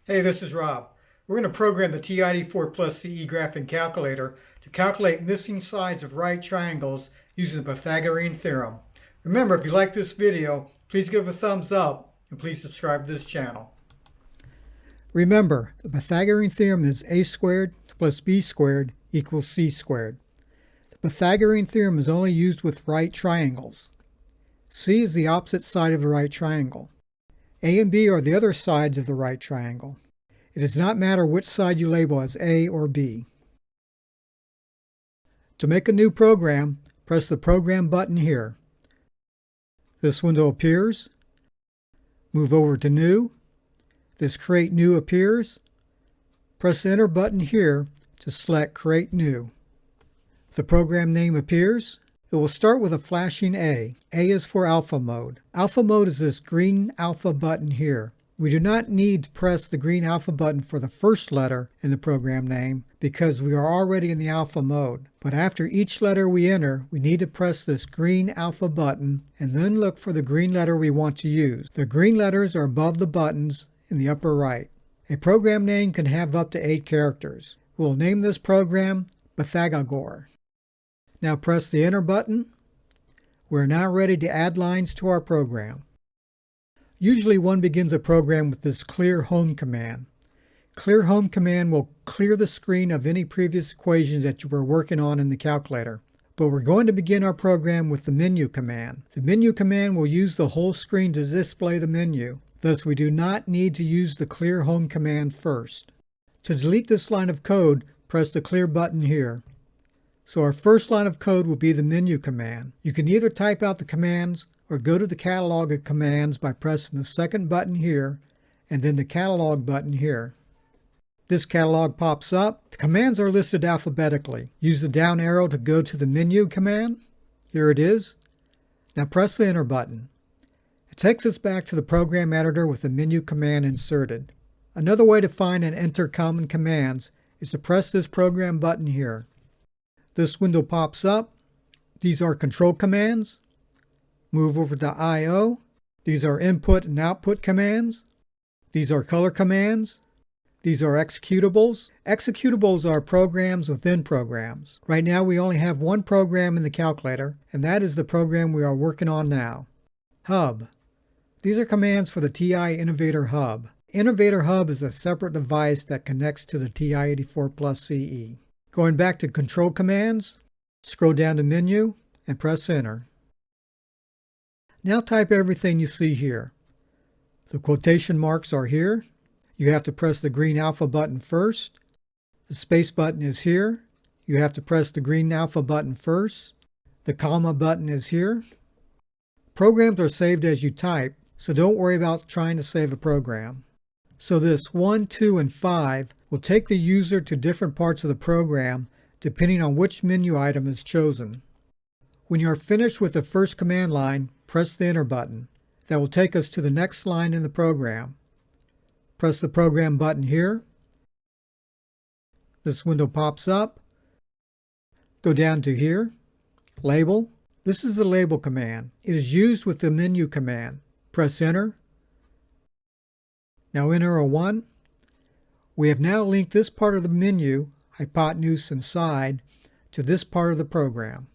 Hey, this is Rob. We're going to program the TI-84 plus CE graphing calculator to calculate missing sides of right triangles using the Pythagorean theorem. Remember, if you like this video, please give it a thumbs up and please subscribe to this channel. Remember, the Pythagorean theorem is a squared plus b squared equals c squared. The Pythagorean theorem is only used with right triangles. C is the opposite side of the right triangle. A and B are the other sides of the right triangle. It does not matter which side you label as A or B. To make a new program, press the Program button here. This window appears. Move over to New. This Create New appears. Press the Enter button here to select Create New. The program name appears. It will start with a flashing A. A is for alpha mode. Alpha mode is this green alpha button here. We do not need to press the green alpha button for the first letter in the program name because we are already in the alpha mode. But after each letter we enter, we need to press this green alpha button and then look for the green letter we want to use. The green letters are above the buttons in the upper right. A program name can have up to 8 characters. We'll name this program Pythagore. Now press the Enter button. We're now ready to add lines to our program. Usually one begins a program with this Clear Home command. Clear Home command will clear the screen of any previous equations that you were working on in the calculator. But we're going to begin our program with the Menu command. The Menu command will use the whole screen to display the menu. Thus, we do not need to use the Clear Home command first. To delete this line of code, press the Clear button here. So our first line of code will be the Menu command. You can either type out the commands or go to the catalog of commands by pressing the second button here and then the catalog button here. This catalog pops up. The commands are listed alphabetically. Use the down arrow to go to the Menu command. Here it is. Now press the Enter button. It takes us back to the program editor with the Menu command inserted. Another way to find and enter common commands is to press this Program button here. This window pops up. These are control commands. Move over to I/O. These are input and output commands. These are color commands. These are executables. Executables are programs within programs. Right now we only have one program in the calculator, and that is the program we are working on now. Hub. These are commands for the TI Innovator Hub. Innovator Hub is a separate device that connects to the TI-84 plus CE. Going back to control commands, scroll down to Menu and press Enter. Now type everything you see here. The quotation marks are here. You have to press the green alpha button first. The space button is here. You have to press the green alpha button first. The comma button is here. Programs are saved as you type, so don't worry about trying to save a program. So this 1, 2, and 5 will take the user to different parts of the program depending on which menu item is chosen. When you are finished with the first command line, press the Enter button. That will take us to the next line in the program. Press the Program button here. This window pops up. Go down to here. Label. This is the Label command. It is used with the Menu command. Press Enter. Now enter a 1. We have now linked this part of the menu, hypotenuse and side, to this part of the program.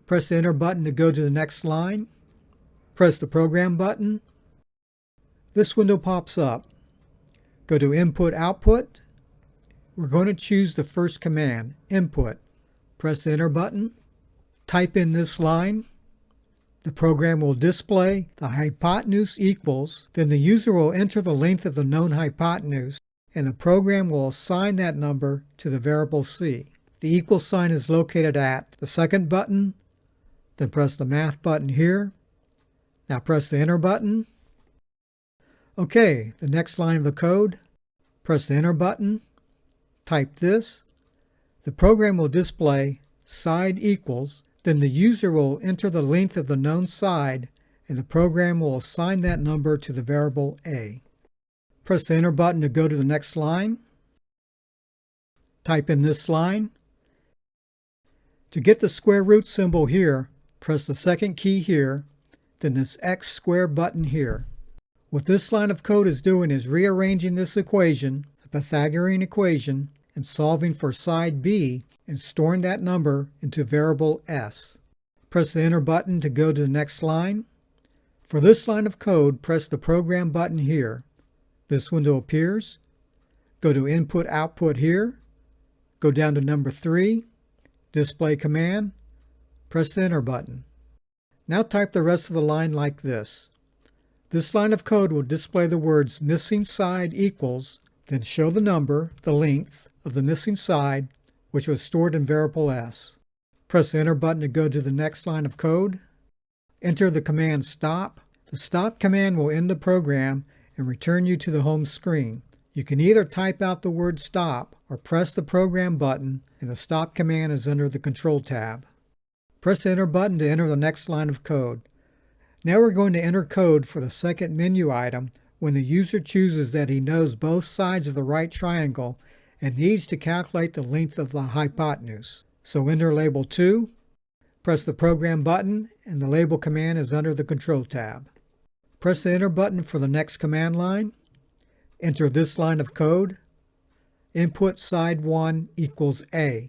Press the Enter button to go to the next line. Press the Program button. This window pops up. Go to InputOutput. We're going to choose the first command, Input. Press the Enter button. Type in this line. The program will display the hypotenuse equals, then the user will enter the length of the known hypotenuse, and the program will assign that number to the variable c. The equal sign is located at the second button, then press the Math button here. Now press the Enter button. Okay, the next line of the code, press the Enter button, type this. The program will display side equals, then the user will enter the length of the known side and the program will assign that number to the variable a. Press the Enter button to go to the next line. Type in this line. To get the square root symbol here, press the second key here, then this X square button here. What this line of code is doing is rearranging this equation, the Pythagorean equation, and solving for side B and storing that number into variable s. Press the Enter button to go to the next line. For this line of code, press the Program button here. This window appears. Go to Input Output here. Go down to number 3, Display Command. Press the Enter button. Now type the rest of the line like this. This line of code will display the words missing side equals, then show the number, the length, of the missing side, which was stored in variable s. Press the Enter button to go to the next line of code. Enter the command stop. The stop command will end the program and return you to the home screen. You can either type out the word stop or press the Program button, and the stop command is under the Control tab. Press the Enter button to enter the next line of code. Now we're going to enter code for the second menu item when the user chooses that he knows both sides of the right triangle and needs to calculate the length of the hypotenuse. So enter label 2, press the Program button, and the label command is under the Control tab. Press the Enter button for the next command line. Enter this line of code. Input side 1 equals A.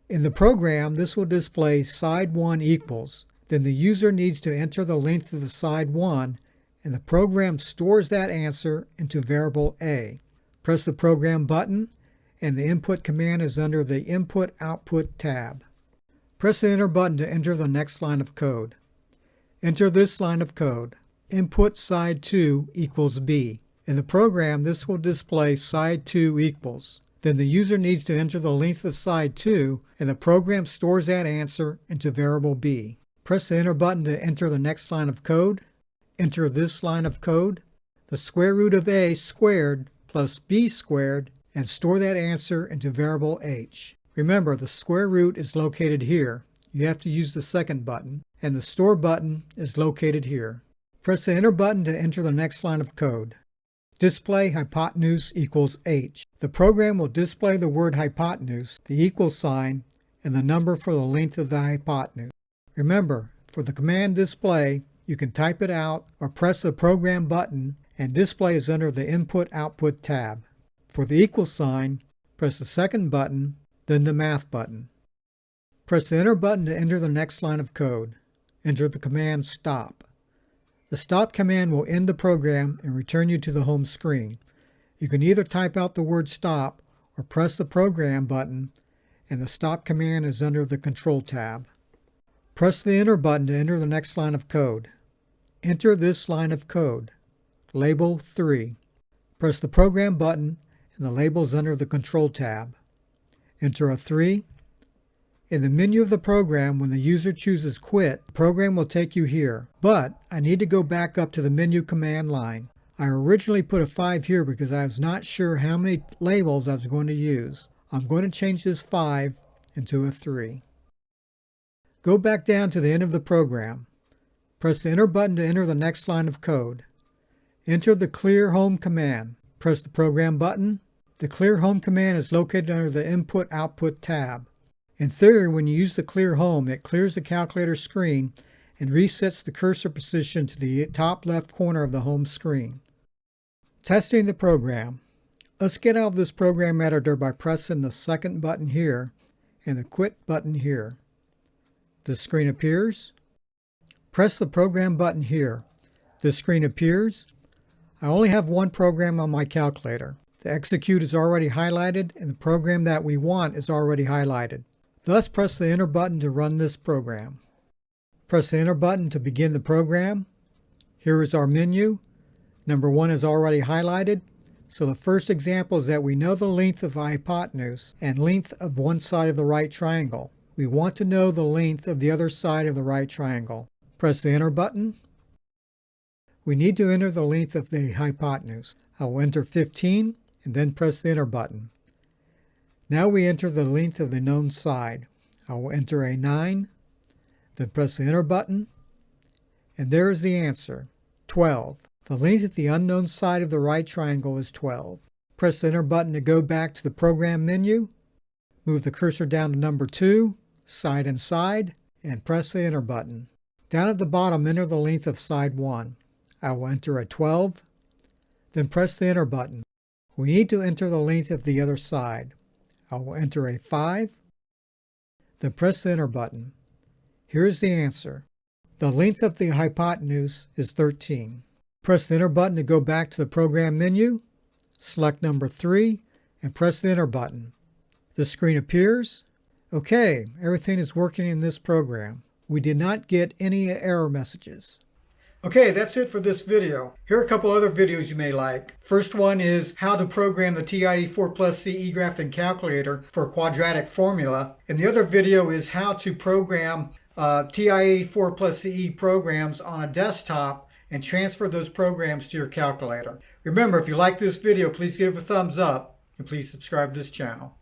In the program, this will display side 1 equals. Then the user needs to enter the length of the side 1, and the program stores that answer into variable A. Press the Program button, and the Input command is under the InputOutput tab. Press the Enter button to enter the next line of code. Enter this line of code. Input side 2 equals B. In the program, this will display side 2 equals. Then the user needs to enter the length of side 2, and the program stores that answer into variable B. Press the Enter button to enter the next line of code. Enter this line of code. The square root of A squared plus B squared, and store that answer into variable H. Remember, the square root is located here. You have to use the second button, and the store button is located here. Press the Enter button to enter the next line of code. Display hypotenuse equals H. The program will display the word hypotenuse, the equal sign, and the number for the length of the hypotenuse. Remember, for the command display, you can type it out or press the Program button, and display is under the Input-Output tab. For the equal sign, press the second button, then the Math button. Press the Enter button to enter the next line of code. Enter the command Stop. The Stop command will end the program and return you to the home screen. You can either type out the word Stop or press the Program button, and the Stop command is under the Control tab. Press the Enter button to enter the next line of code. Enter this line of code. Label 3. Press the Program button, and the label is under the Control tab. Enter a 3. In the menu of the program, when the user chooses Quit, the program will take you here. But I need to go back up to the menu command line. I originally put a 5 here because I was not sure how many labels I was going to use. I'm going to change this 5 into a 3. Go back down to the end of the program. Press the Enter button to enter the next line of code. Enter the Clear Home command. Press the Program button. The Clear Home command is located under the Input-Output tab. In theory, when you use the Clear Home, it clears the calculator screen and resets the cursor position to the top left corner of the home screen. Testing the program. Let's get out of this program editor by pressing the second button here and the Quit button here. The screen appears. Press the Program button here. The screen appears. I only have one program on my calculator. The execute is already highlighted, and the program that we want is already highlighted. Thus, press the Enter button to run this program. Press the Enter button to begin the program. Here is our menu. Number 1 is already highlighted. So the first example is that we know the length of the hypotenuse and length of one side of the right triangle. We want to know the length of the other side of the right triangle. Press the Enter button. We need to enter the length of the hypotenuse. I will enter 15 and then press the Enter button. Now we enter the length of the known side. I will enter a 9, then press the Enter button, and there is the answer, 12. The length of the unknown side of the right triangle is 12. Press the Enter button to go back to the program menu. Move the cursor down to number 2, side and side, and press the Enter button. Down at the bottom, enter the length of side 1. I will enter a 12, then press the enter button. We need to enter the length of the other side. I will enter a 5, then press the enter button. Here's the answer. The length of the hypotenuse is 13. Press the enter button to go back to the program menu, select number 3, and press the enter button. The screen appears. Okay, everything is working in this program. We did not get any error messages. Okay, that's it for this video. Here are a couple other videos you may like. First one is how to program the TI-84 plus CE graphing calculator for a quadratic formula. And the other video is how to program TI-84 plus CE programs on a desktop and transfer those programs to your calculator. Remember, if you like this video, please give it a thumbs up and please subscribe to this channel.